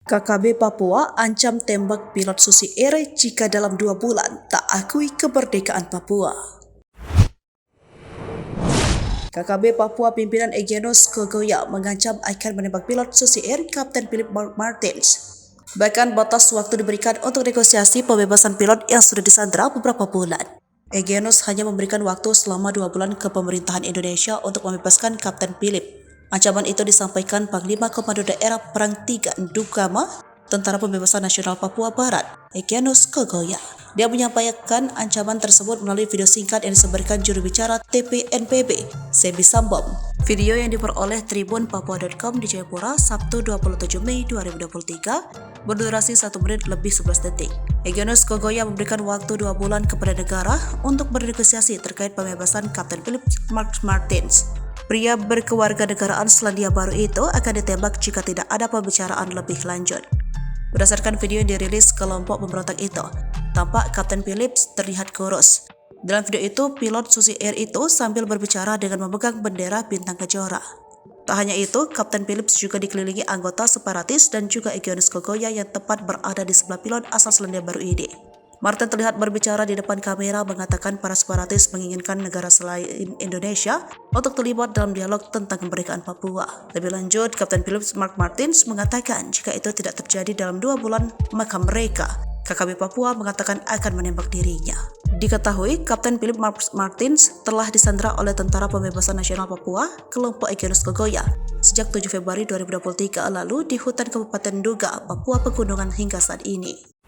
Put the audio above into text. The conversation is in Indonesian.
KKB Papua ancam tembak pilot Susi Air jika dalam 2 bulan tak akui kemerdekaan Papua. KKB Papua pimpinan Egyanus Kogoya mengancam akan menembak pilot Susi Air Kapten Philip Martins. Bahkan batas waktu diberikan untuk negosiasi pembebasan pilot yang sudah disandra beberapa bulan. Egyanus hanya memberikan waktu selama 2 bulan ke pemerintahan Indonesia untuk membebaskan Kapten Philip. Ancaman itu disampaikan Panglima Komando Daerah Perang 3 Ndukama, Tentara Pembebasan Nasional Papua Barat, Egyanus Kogoya. Dia menyampaikan ancaman tersebut melalui video singkat yang disebarkan juru bicara TPNPB, Sebi Sambom. Video yang diperoleh Tribun Papua.com di Jayapura, Sabtu 27 Mei 2023, berdurasi 1 menit lebih 11 detik. Egyanus Kogoya memberikan waktu 2 bulan kepada negara untuk bernegosiasi terkait pembebasan Kapten Philip Martins. Pria berkewarganegaraan Selandia Baru itu akan ditembak jika tidak ada pembicaraan lebih lanjut. Berdasarkan video yang dirilis kelompok pemberontak itu, tampak Kapten Phillips terlihat kurus. Dalam video itu, pilot Susi Air itu sambil berbicara dengan memegang bendera bintang kejora. Tak hanya itu, Kapten Phillips juga dikelilingi anggota separatis dan juga Egyanus Kogoya yang tepat berada di sebelah pilot asal Selandia Baru ini. Martin terlihat berbicara di depan kamera mengatakan para separatis menginginkan negara selain Indonesia untuk terlibat dalam dialog tentang kemerdekaan Papua. Lebih lanjut, Kapten Philip Martins mengatakan jika itu tidak terjadi dalam 2 bulan, maka mereka, KKB Papua, mengatakan akan menembak dirinya. Diketahui, Kapten Philip Martins telah disandra oleh Tentara Pembebasan Nasional Papua, kelompok Egyanus Kogoya, sejak 7 Februari 2023 lalu di hutan Kabupaten Duga, Papua Pegunungan hingga saat ini.